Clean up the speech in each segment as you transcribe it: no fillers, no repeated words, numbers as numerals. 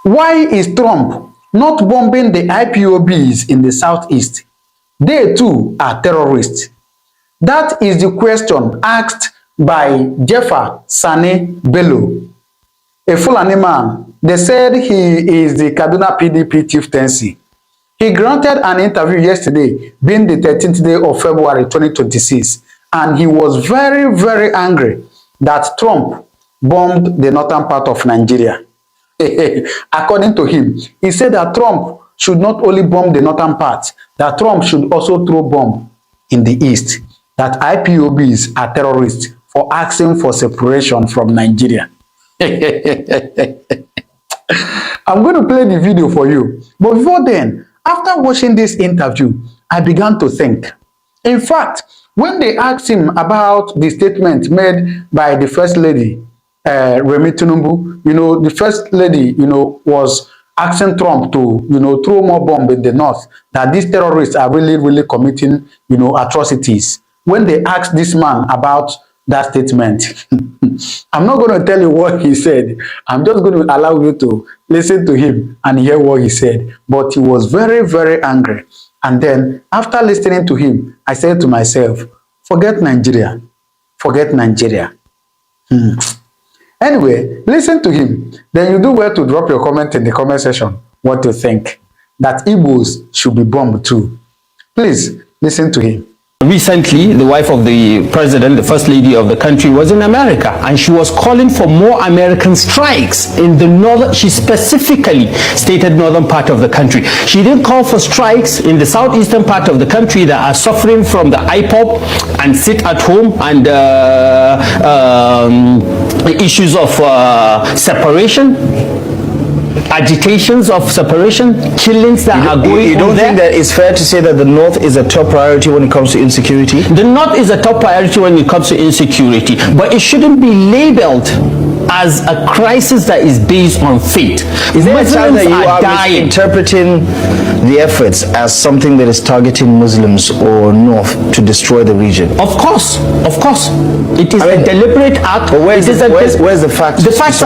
Why is Trump not bombing the IPOBs in the southeast? They too are terrorists. That is the question asked by Jeffa Sani Bello, a Fulani man. They said he is the Kaduna PDP chieftaincy. He granted an interview yesterday, being the 13th day of February 2026, and he was very, very angry that Trump bombed the northern part of Nigeria. According to him, he said that Trump should not only bomb the northern part, that Trump should also throw bomb in the east, that IPOBs are terrorists for asking for separation from Nigeria. I'm going to play the video for you. But before then, after watching this interview, I began to think. In fact, when they asked him about the statement made by the First Lady, Remi Tinubu, the First Lady, was asking Trump to, throw more bomb in the north, that these terrorists are really, really committing, atrocities. When they asked this man about that statement, I'm not going to tell you what he said. I'm just going to allow you to listen to him and hear what he said. But he was very, very angry. And then after listening to him, I said to myself, forget Nigeria. Forget Nigeria. Anyway, listen to him. Then you do well to drop your comment in the comment section what you think. That Igbos should be bombed too. Please listen to him. Recently, the wife of the president, the first lady of the country, was in America, and she was calling for more American strikes in the northern, she specifically stated northern part of the country. She didn't call for strikes in the southeastern part of the country that are suffering from the IPOB and sit at home and issues of separation, agitations of separation, killings that are going on. You don't think that it's fair to say that the North is a top priority when it comes to insecurity? The North is a top priority when it comes to insecurity, but it shouldn't be labeled as a crisis that is based on faith. Is there a chance that you are misinterpreting the efforts as something that is targeting Muslims or North to destroy the region? Of course. It is a deliberate act. But where's the facts? The facts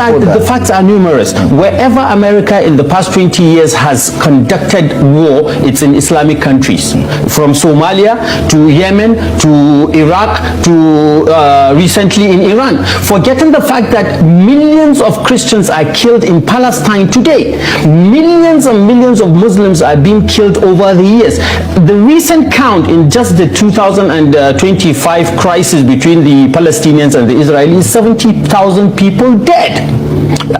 are numerous. Wherever America in the past 20 years has conducted war, it's in Islamic countries. From Somalia to Yemen to Iraq to recently in Iran. Forgetting the fact that millions of Christians are killed in Palestine today. Millions and millions of Muslims are being killed over the years. The recent count in just the 2025 crisis between the Palestinians and the Israelis, 70,000 people dead.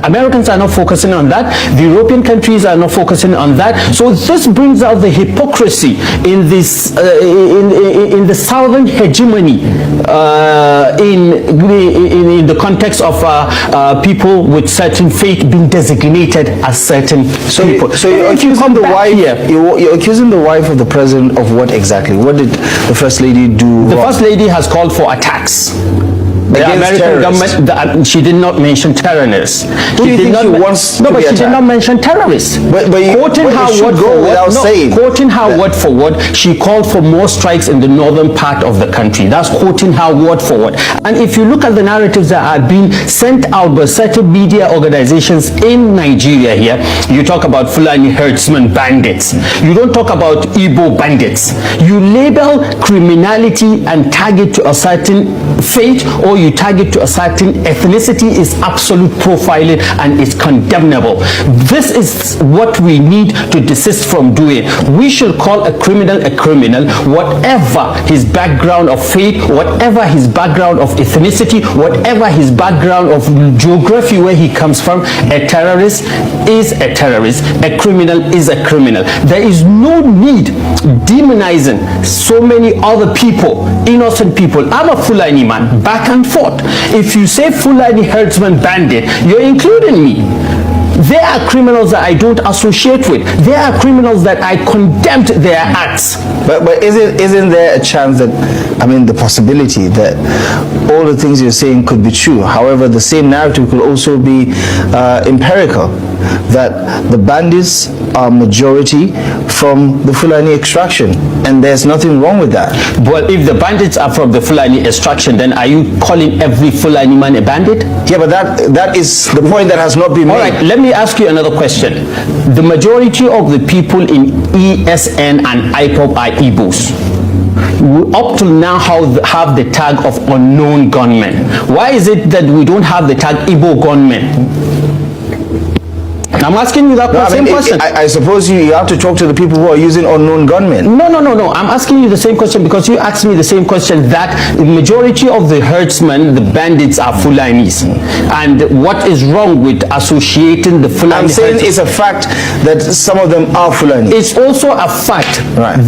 Americans are not focusing on that. The European countries are not focusing on that. So this brings out the hypocrisy in this in the southern hegemony in the context of people with certain faith being designated as certain people. So you're accusing the wife here. You're accusing the wife of the president of what exactly? What did the First Lady do? The First Lady has called for attacks. The American government, she did not mention terrorists. Who do you think she wants to be attacked? But she did not mention terrorists. Quoting her word for word, she called for more strikes in the northern part of the country. That's quoting her word for word. And if you look at the narratives that are being sent out by certain media organizations in Nigeria here, you talk about Fulani herdsmen bandits. You don't talk about Igbo bandits. You label criminality and target to a certain faith, or you target to a certain ethnicity, is absolute profiling and is condemnable. This is what we need to desist from doing. We should call a criminal, whatever his background of faith, whatever his background of ethnicity, whatever his background of geography where he comes from. A terrorist is a terrorist. A criminal is a criminal. There is no need demonizing so many other people, innocent people. I'm a Fulani man, back and forth. If you say Fulani herdsman bandit, you're including me. There are criminals that I don't associate with. There are criminals that I condemned their acts. But isn't there a chance that, the possibility that all the things you're saying could be true? However, the same narrative could also be empirical. that the bandits are majority from the Fulani extraction, and there's nothing wrong with that. Well, if the bandits are from the Fulani extraction, then are you calling every Fulani man a bandit? Yeah, but that is the point that has not been made. All right, let me ask you another question. The majority of the people in ESN and IPOB are Igbos. We up till now have the tag of unknown gunmen. Why is it that we don't have the tag Igbo gunmen? I'm asking you that same question. I suppose you have to talk to the people who are using unknown gunmen. No. I'm asking you the same question because you asked me the same question, that the majority of the herdsmen, the bandits, are Fulanis. And what is wrong with associating the Fulani? I'm saying it's a fact that some of them are Fulani. It's also a fact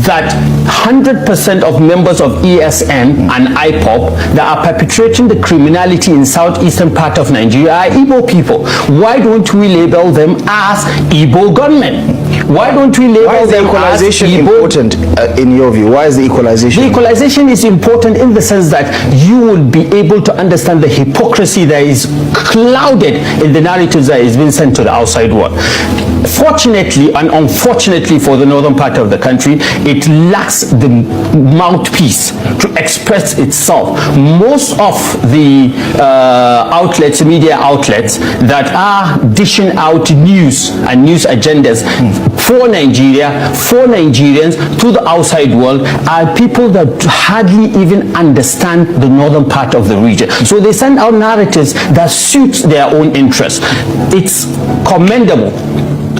that 100% of members of ESN and IPOB that are perpetrating the criminality in southeastern part of Nigeria are Igbo people. Why don't we label them as Igbo gunmen? Why don't we label them as equalization important in your view? Why is the equalization? The equalization is important in the sense that you will be able to understand the hypocrisy that is clouded in the narratives that is being sent to the outside world. Fortunately and unfortunately for the northern part of the country, it lacks the mouthpiece to express itself. Most of the outlets, media outlets that are dishing out news and news agendas for Nigeria, for Nigerians, to the outside world, are people that hardly even understand the northern part of the region. So they send out narratives that suit their own interests. It's commendable.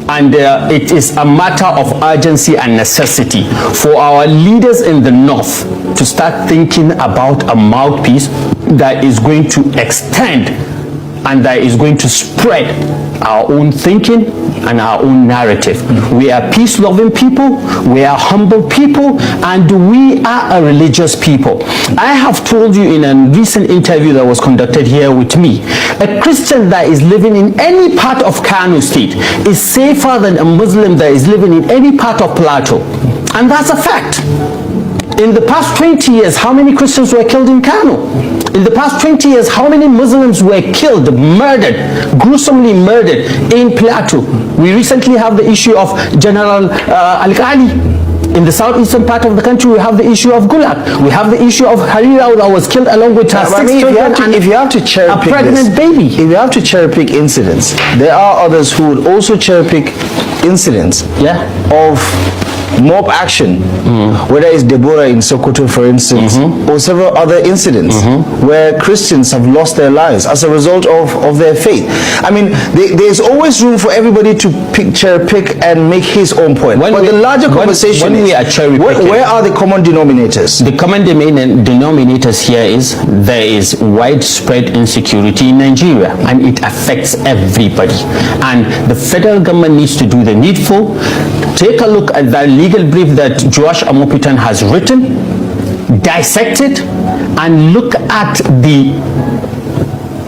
And it is a matter of urgency and necessity for our leaders in the north to start thinking about a mouthpiece that is going to extend and that is going to spread our own thinking and our own narrative. We are peace-loving people, we are humble people, and we are a religious people. I have told you in a recent interview that was conducted here with me, a Christian that is living in any part of Kano State is safer than a Muslim that is living in any part of Plateau. And that's a fact. In the past 20 years, how many Christians were killed in Kano? In the past 20 years, how many Muslims were killed, murdered, gruesomely murdered in Plateau? We recently have the issue of General Al-Ghali. In the southeastern part of the country, we have the issue of Gulag. We have the issue of Harira that was killed along with her 6 children and if you have to cherry pick a pregnant baby. If you have to cherry pick incidents, there are others who would also cherry pick incidents of mob action, whether it's Deborah in Sokoto, for instance, or several other incidents where Christians have lost their lives as a result of their faith. I mean, there's always room for everybody to cherry pick and make his own point. But the larger conversation is, where are the common denominators? The common denominators here is there is widespread insecurity in Nigeria, and it affects everybody. And the federal government needs to do the needful. Take a look at the legal brief that Joash Amopitan has written, dissect it, and look at the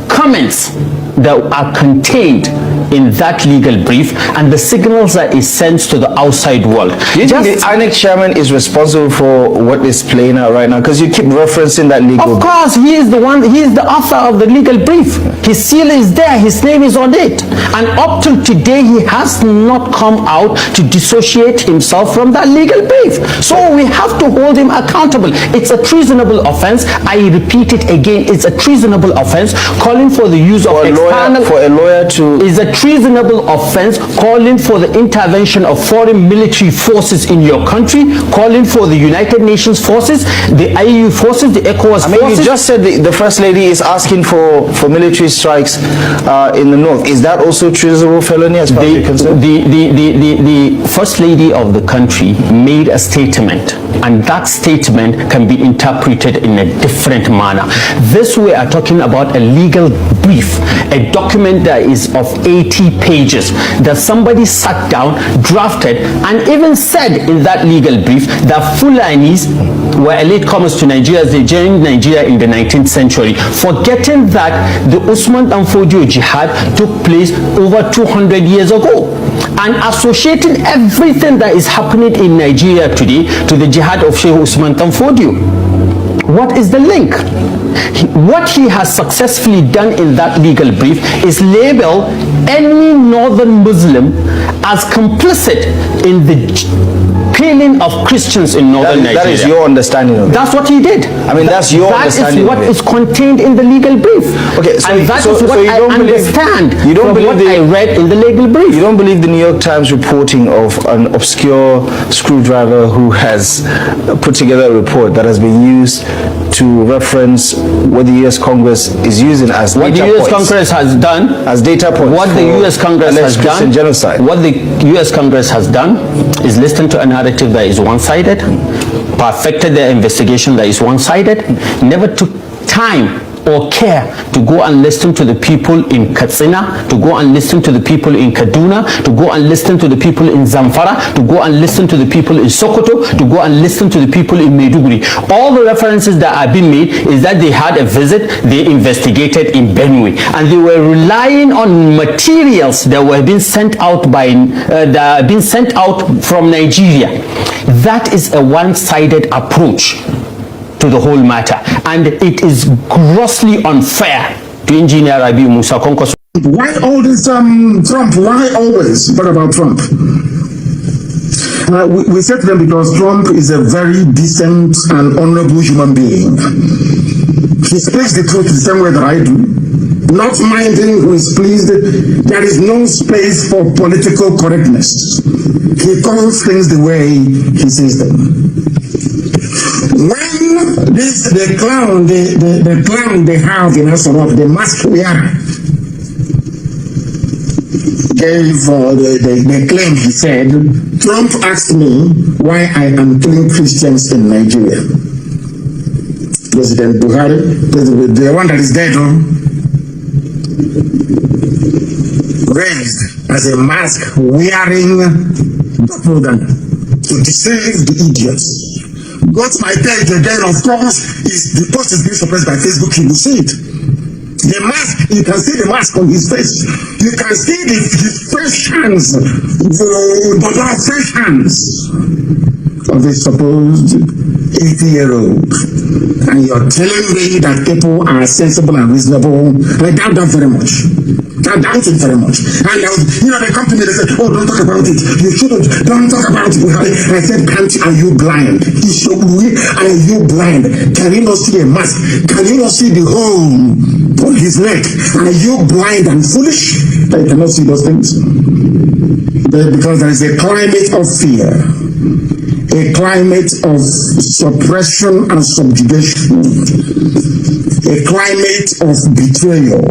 comments that are contained in that legal brief and the signals that it sends to the outside world. Do you think the INEC chairman is responsible for what is playing out right now? Because you keep referencing that legal brief. Of course, he is the one, he is the author of the legal brief. His seal is there, his name is on it. And up till today, he has not come out to dissociate himself from that legal brief. So we have to hold him accountable. It's a treasonable offense. I repeat it again, it's a treasonable offense. Calling for the use of external... For a lawyer to... is a treasonable offense, calling for the intervention of foreign military forces in your country, calling for the United Nations forces, the IU forces, the ECOWAS forces. You just said the First Lady is asking for military strikes in the north. Is that also treasonable felony as far as you're concerned? The First Lady of the country made a statement, and that statement can be interpreted in a different manner. This we are talking about a legal brief, a document that is of 80 pages that somebody sat down, drafted, and even said in that legal brief that Fulanis were latecomers to Nigeria as they joined Nigeria in the 19th century, forgetting that the Usman Dan Fodio jihad took place over 200 years ago, and associating everything that is happening in Nigeria today to the jihad of Sheikh Usman Dan Fodio. What is the link? What he has successfully done in that legal brief is label any northern Muslim as complicit in the killing of Christians in northern Nigeria. That is your understanding of it. That's what he did. I mean, that's your understanding. That is what is contained in the legal brief. Okay, so and that is what I understand you don't from believe what I read in the legal brief. You don't believe the New York Times reporting of an obscure screwdriver who has put together a report that has been used to reference what the U.S. Congress is using as what data the U.S. points. Congress has done, as data points. What the U.S. Congress has done, genocide. What the U.S. Congress has done is listen to a narrative that is one-sided, perfected their investigation that is one-sided, never took time or care to go and listen to the people in Katsina, to go and listen to the people in Kaduna, to go and listen to the people in Zamfara, to go and listen to the people in Sokoto, to go and listen to the people in Maiduguri. All the references that have been made is that they had a visit, they investigated in Benue, and they were relying on materials that were being sent out from Nigeria. That is a one-sided approach to the whole matter, and it is grossly unfair to Engineer Rabiu Musa Kwankwaso. Why all this Trump? Why always talk about Trump? We said to them because Trump is a very decent and honorable human being. He speaks the truth the same way that I do, not minding who is pleased. There is no space for political correctness. He calls things the way he says them. When the clown they have in Asorok, the mask wearer, gave the claim, he said, Trump asked me why I am killing Christians in Nigeria. President Buhari, the one that is dead, raised as a mask wearing doppelganger to deceive the idiots. Go to my page again, of course, the post is being suppressed by Facebook, you will see it. The mask, you can see the mask on his face. You can see his fresh hands, the fresh hands of a supposed 80-year-old. And you're telling me that people are sensible and reasonable. I doubt that very much. I doubt it very much. And they come to me, they say, oh, don't talk about it. You shouldn't. Don't talk about it. I said, are you blind? Are you blind? Can you not see a mask? Can you not see the hole on his neck? Are you blind and foolish that you cannot see those things? Because there is a climate of fear, a climate of suppression and subjugation, a climate of betrayal,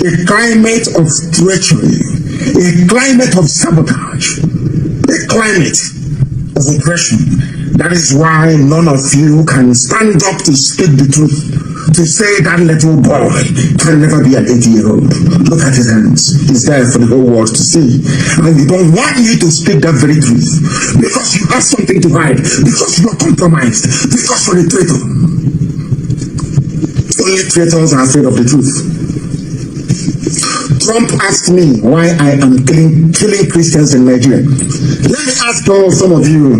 a climate of treachery, a climate of sabotage, a climate of oppression. That is why none of you can stand up to speak the truth, to say that little boy can never be an 80-year-old. Look at his hands. He's there for the whole world to see. And we don't want you to speak that very truth because you have something to hide, because you are compromised, because you're a traitor. Only traitors are afraid of the truth. Trump asked me why I am killing Christians in Nigeria. Let me ask some of you,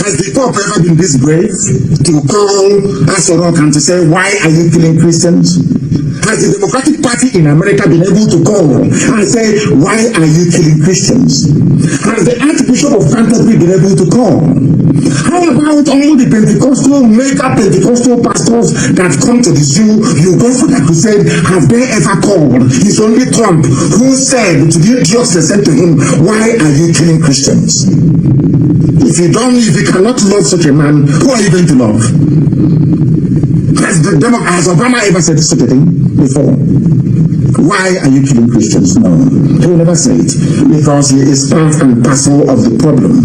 has the Pope ever been this brave to call Asorok and to say, why are you killing Christians? Has the Democratic Party in America been able to call and say, why are you killing Christians? Has the Archbishop of Canterbury been able to call? How about all the Pentecostal, mega Pentecostal pastors that come to the zoo, you go for the crusade, have they ever called? It's only Trump who said to the idiots they sent to him, why are you killing Christians? If you cannot love such a man, who are you going to love? Has Obama ever said such a thing before? Why are you killing Christians? No, he will never say it, because he is part and parcel of the problem.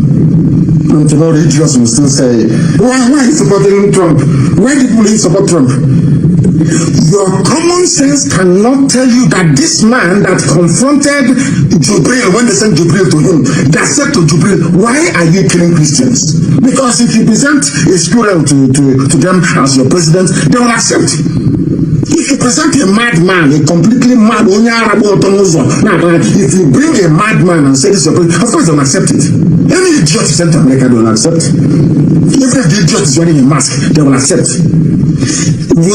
And tomorrow idiots will still say, why are you supporting Trump? Why did you support Trump? Your common sense cannot tell you that this man that confronted Jubril, when they sent Jubril to him, that said to Jubril, why are you killing Christians? Because if you present a squirrel to them as your president, they will accept. If you present a madman, a completely mad, if you bring a madman and say this, of course they'll accept it. Any idiot sent to America, they will accept. Even if the idiot is wearing a mask, they will accept. You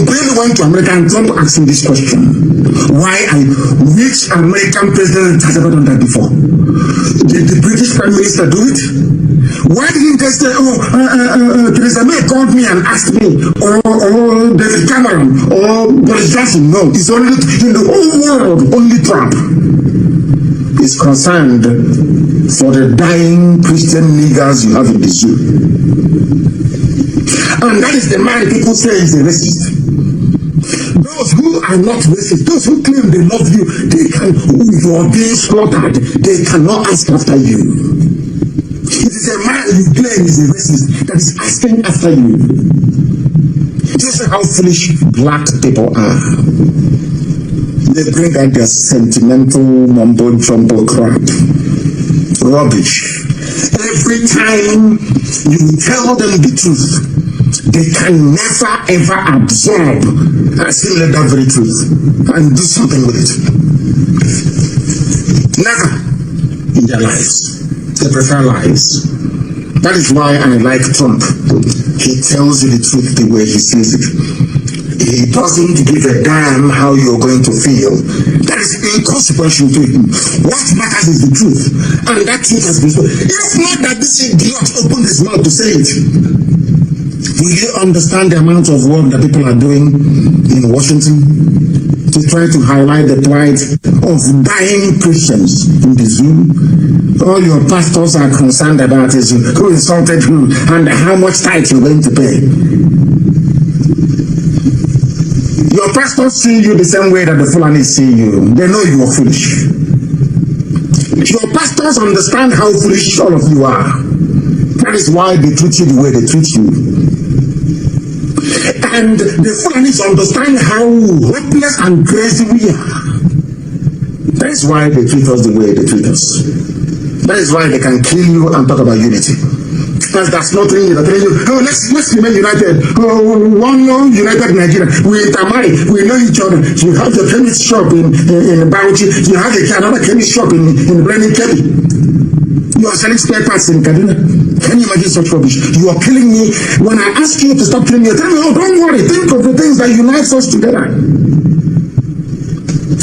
really went to America and Trump asking this question. Which American president has ever done that before? Did the British Prime Minister do it? Why didn't they say, Theresa May called me and asked me, or David Cameron, or Boris Johnson? No, it's only in the whole world, only Trump is concerned for the dying Christian niggers you have in the zoo. And that is the man people say is a racist. Those who are not racist, those who claim they love you, you are being slaughtered, they cannot ask after you. It is a man you claim is a racist that is asking after you. Just how foolish black people are. They bring out their sentimental mumbo-jumbo crap. Rubbish. Every time you tell them the truth, they can never ever absorb and assimilate that very truth and do something with it. Never in their lives. They prefer lies. That is why I like Trump. He tells you the truth the way he sees it. He doesn't give a damn how you're going to feel. That is inconsequential to him. What matters is the truth. And that truth has been spoken. It's not that this idiot opened his mouth to say it. Will you understand the amount of work that people are doing in Washington to try to highlight the plight of dying Christians in the zoo? All your pastors are concerned about is who insulted who and how much tithe you're going to pay. Your pastors see you the same way that the Fulani see you. They know you are foolish. Your pastors understand how foolish all of you are. That is why they treat you the way they treat you. And the Fulanis understand how hopeless and crazy we are. That is why they treat us the way they treat us. That is why they can kill you and talk about unity. Because that's not really you. Oh, let's remain united. Oh, one united Nigeria. We intermarry. We know each other. You have the chemist shop in Bauchi. You have another chemist shop in Brennan Kelly. You are selling spare parts in Kaduna. Can you imagine such rubbish? You are killing me. When I ask you to stop killing me, you tell me, oh, don't worry. Think of the things that unite us together.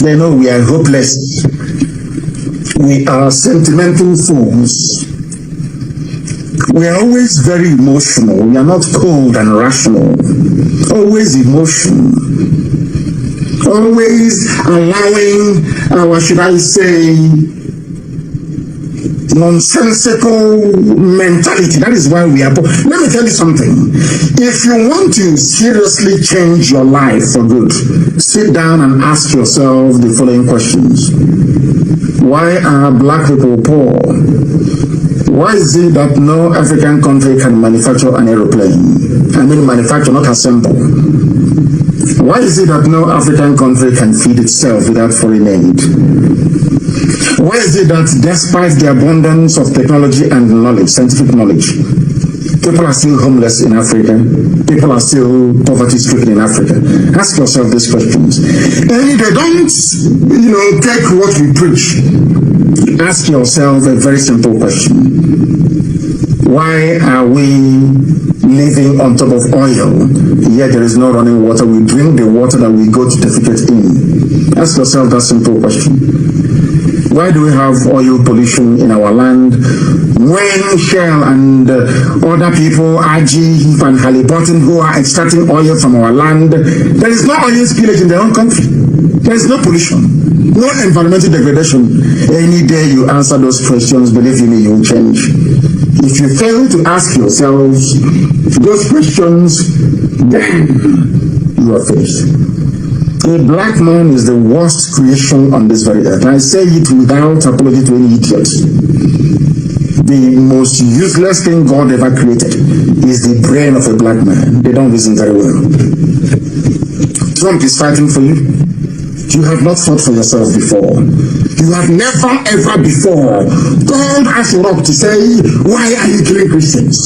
They know we are hopeless. We are sentimental fools. We are always very emotional. We are not cold and rational. Always emotion. Always allowing our, should I say, nonsensical mentality. That is why we are poor. Let me tell you something. If you want to seriously change your life for good, sit down and ask yourself the following questions. Why are black people poor? Why is it that no African country can manufacture an aeroplane? I mean manufacture, not assemble. Why is it that no African country can feed itself without foreign aid? Why is it that despite the abundance of technology and knowledge, scientific knowledge, people are still homeless in Africa? People are still poverty-stricken in Africa? Ask yourself these questions. And they don't, take what we preach. Ask yourself a very simple question. Why are we living on top of oil, yet there is no running water? We drink the water that we go to defecate in. Ask yourself that simple question. Why do we have oil pollution in our land when Shell and other people, RG and Halliburton, who are extracting oil from our land, there is no oil spillage in their own country? There is no pollution, no environmental degradation. Any day you answer those questions, believe me, you will change. If you fail to ask yourselves those questions, then you are finished. A black man is the worst creation on this very earth. I say it without apology to any idiot. The most useless thing God ever created is the brain of a black man. They don't reason very well. Trump is fighting for you. You have not fought for yourself before. You have never ever before called Asherok to say, why are you killing Christians?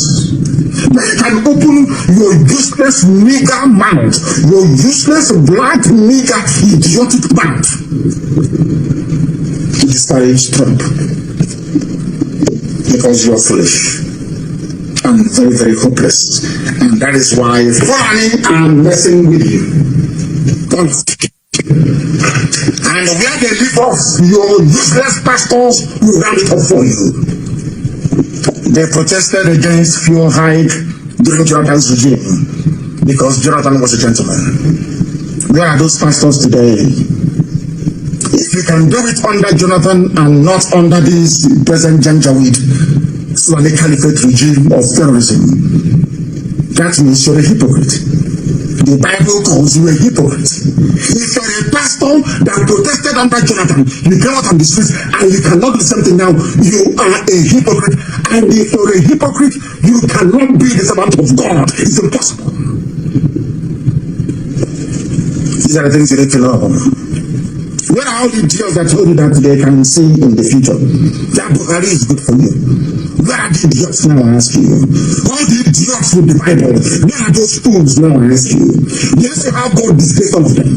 can open your useless nigger mouth, your useless black nigger idiotic mouth to disparage Trump because you are foolish and very, very hopeless. And that is why Fulani are messing with you. And where they leave off, your useless pastors will ram it up for you. They protested against fuel hike during Jonathan's regime because Jonathan was a gentleman. Where are those pastors today? If you can do it under Jonathan and not under this present Janjaweed Fulani Caliphate regime of terrorism, that means you're a hypocrite. The Bible calls you a hypocrite. If you're a pastor that protested under Jonathan, you came out on the streets and you cannot do something now, you are a hypocrite. And if you're a hypocrite, you cannot be the servant of God. It's impossible. These are the things you need to know. Where are all the idiots that told you that they can see in the future? That Buhari is good for you. Where are the idiots now, I ask you? All the idiots with the Bible, where are those fools now, I ask you? Yes, you have God disgraced all of them.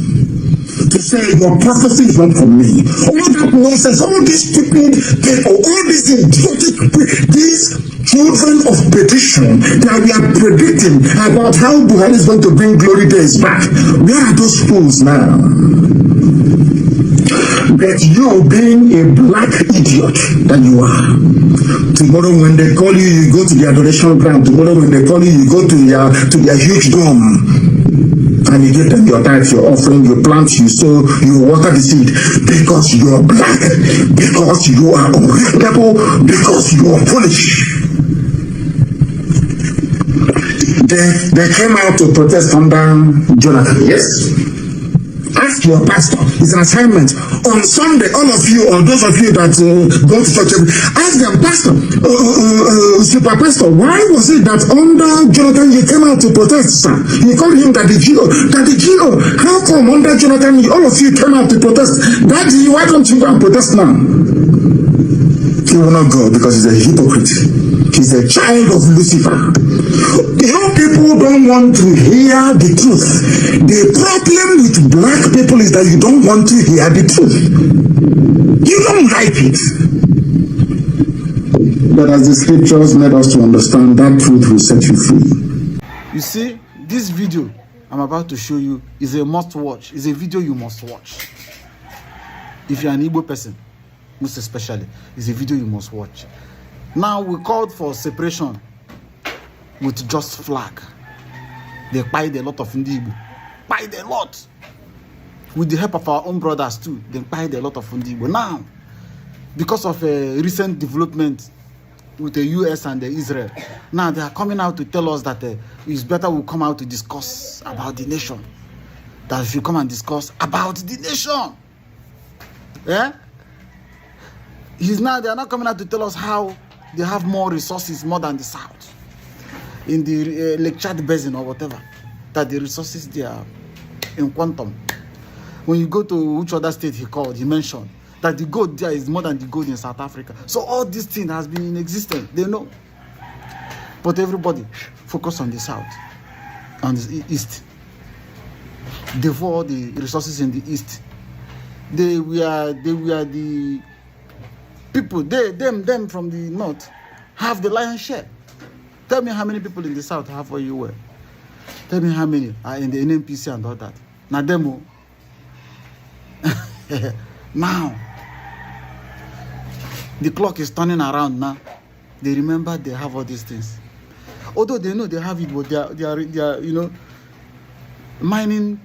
To say your prophecy is not from me. All that nonsense, all these stupid people, all these idiotic, these children of perdition that we are predicting about how Buhari is going to bring glory days back. Where are those fools now? But you being a black idiot that you are, tomorrow when they call you, you go to the adoration ground. Tomorrow when they call you, you go to their huge dome and you give them your tithe, your offering, you plant, you sow, you water the seed because you are black, because you are unreasonable, because you are foolish. They came out to protest under Jonathan, yes? Ask your pastor. It's an assignment. On Sunday, all of you, or those of you that go to church, ask them, Pastor, Super Pastor, why was it that under Jonathan you came out to protest, sir? You called him Daddy Gio. Daddy Gio, how come under Jonathan all of you came out to protest? Daddy, why don't you go and protest now? He will not go because he's a hypocrite. He's a child of Lucifer. You know, people don't want to hear the truth. The problem with black people is that you don't want to hear the truth. You don't like it. But as the scriptures led us to understand, that truth will set you free. You see, this video I'm about to show you is a must watch. It's a video you must watch. If you're an Igbo person, most especially, it's a video you must watch. Now we called for separation with just flag. They pied a lot of Igbo. Pied a lot. With the help of our own brothers too, they pied a lot of Igbo. Now, because of a recent development with the US and the Israel, now they are coming out to tell us that it's better we come out to discuss about the nation. That if you come and discuss about the nation. Yeah? They are not coming out to tell us how they have more resources, more than the South. In the Lake Chad Basin or whatever. That the resources they are in quantum. When you go to which other state he mentioned, that the gold there is more than the gold in South Africa. So all these things has been in existence. They know. But everybody focus on the South and the East. Therefore, the resources in the East. They were the people, them from the North have the lion's share. Tell me how many people in the South have where you were. Tell me how many are in the NNPC and all that. Now, demo. Now, the clock is turning around now. They remember they have all these things. Although they know they have it, but they are mining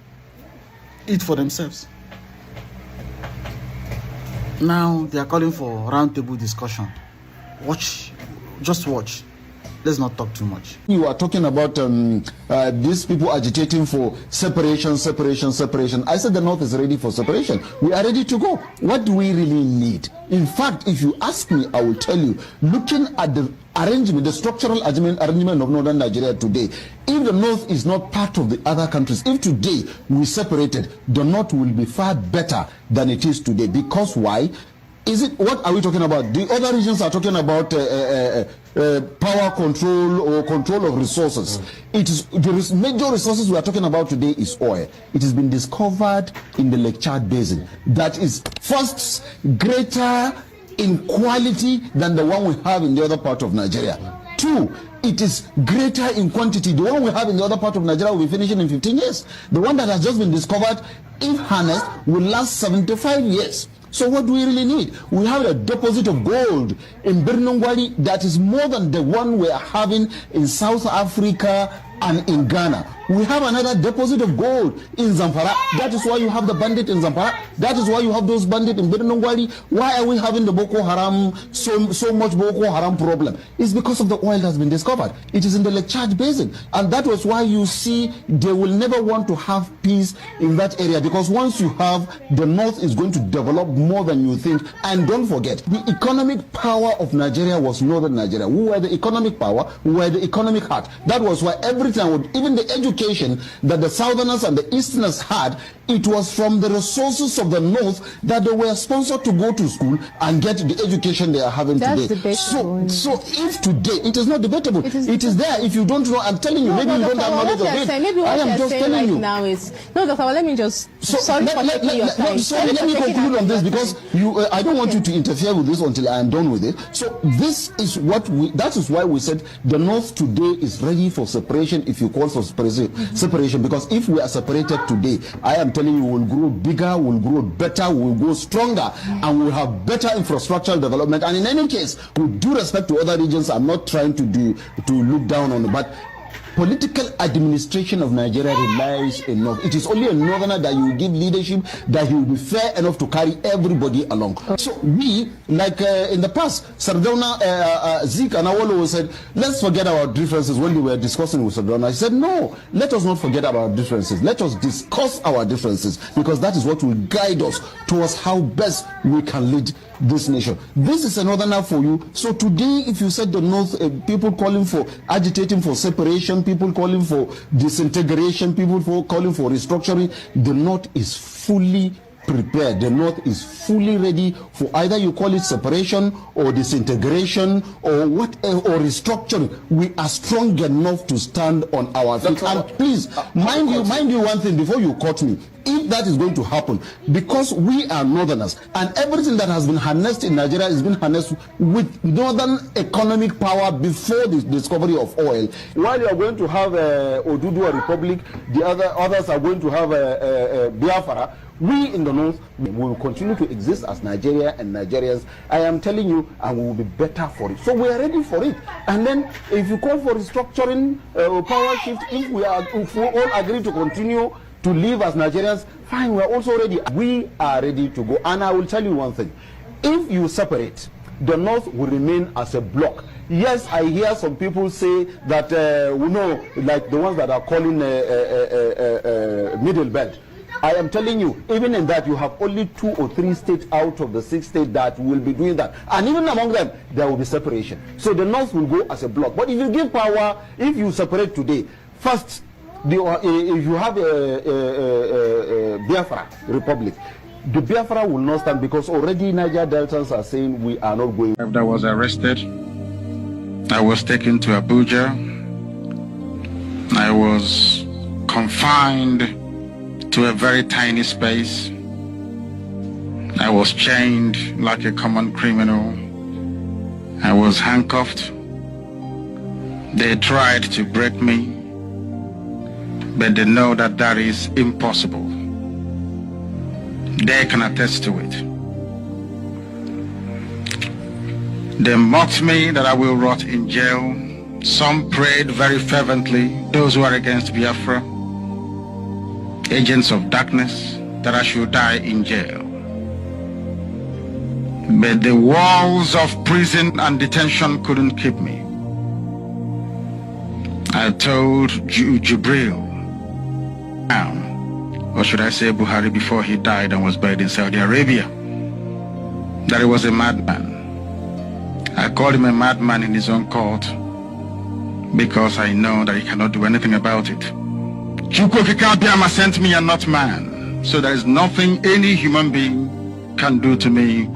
it for themselves. Now they are calling for roundtable discussion. Just watch. Let's not talk too much. You are talking about these people agitating for separation. I said the North is ready for separation. We are ready to go. What do we really need? In fact, if you ask me, I will tell you, looking at the arrangement, the structural arrangement of Northern Nigeria today, if the North is not part of the other countries, if today we separated, the North will be far better than it is today. Because why? Is it, what are we talking about? The other regions are talking about power control or control of resources. It is the major resources we are talking about today is oil. It has been discovered in the Lake Chad Basin. That is first greater in quality than the one we have in the other part of Nigeria. Two, it is greater in quantity. The one we have in the other part of Nigeria will be finishing in 15 years. The one that has just been discovered, if harnessed, will last 75 years. So what do we really need? We have a deposit of gold in Birnongwali that is more than the one we are having in South Africa and in Ghana. We have another deposit of gold in Zamfara. That is why you have the bandit in Zamfara. That is why you have those bandits in Birnongwali. Why are we having the Boko Haram, so much Boko Haram problem? It's because of the oil that's been discovered. It is in the Lake Chad Basin. And that was why you see they will never want to have peace in that area, because once you have, the North is going to develop more than you think. And don't forget, the economic power of Nigeria was Northern Nigeria. We were the economic power, we were the economic heart. That was why everything, even the education that the Southerners and the Easterners had, it was from the resources of the North that they were sponsored to go to school and get the education they are having today. So if today, it is not debatable. It is there. If you don't know, I'm telling you, maybe you don't have knowledge of it. Maybe what I am just telling you now is, no, Dr. Let me just, let me conclude on this, because I don't want you to interfere with this until I am done with it. So this is what that is why we said the North today is ready for separation, if you call for separation, because if we are separated today, I am telling you, we'll grow bigger, we'll grow better, we'll grow stronger, and we'll have better infrastructural development. And in any case, with due respect to other regions, I'm not trying to look down on it, but political administration of Nigeria relies enough. It is only a northerner that you give leadership, that he will be fair enough to carry everybody along. So we, like in the past, Sardauna, Zeke and Awolowo said, let's forget our differences. When we were discussing with Sardauna, he said, no, let us not forget our differences. Let us discuss our differences, because that is what will guide us towards how best we can lead this nation. This is a northerner for you. So today, if you said the North, people calling for, agitating for separation, people calling for disintegration, people calling for restructuring, the North is fully prepared. The North is fully ready for either you call it separation or disintegration or what, or restructuring. We are strong enough to stand on our feet. And please, mind you one thing before you cut me. If that is going to happen, because we are northerners, and everything that has been harnessed in Nigeria has been harnessed with northern economic power before the discovery of oil. While you are going to have Oduduwa Republic, the others are going to have Biafra. We in the North will continue to exist as Nigeria and Nigerians. I am telling you, and we will be better for it. So we are ready for it. And then, if you call for restructuring, power shift, if we all agree to continue to live as Nigerians, fine, we are also ready. We are ready to go. And I will tell you one thing. If you separate, the North will remain as a bloc. Yes, I hear some people say that, we know, like the ones that are calling Middle Belt. I am telling you, even in that, you have only 2 or 3 states out of the 6 states that will be doing that. And even among them, there will be separation. So the North will go as a bloc. But if you give power, if you separate today, first, if you have a Biafra Republic, the Biafra will not stand, because already Niger Deltans are saying we are not going. After I was arrested, I was taken to Abuja. I was confined to a very tiny space. I was chained like a common criminal. I was handcuffed. They tried to break me, but they know that that is impossible. They can attest to it. They mocked me that I will rot in jail. Some prayed very fervently, those who are against Biafra, agents of darkness, that I should die in jail. But the walls of prison and detention couldn't keep me. I told Jibril, or should I say Buhari, before he died and was buried in Saudi Arabia, that he was a madman. I called him a madman in his own court, because I know that he cannot do anything about it. Chukwukikabiyama sent me and not man, so there is nothing any human being can do to me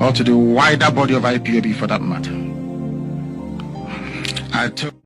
or to the wider body of IPOB for that matter. I told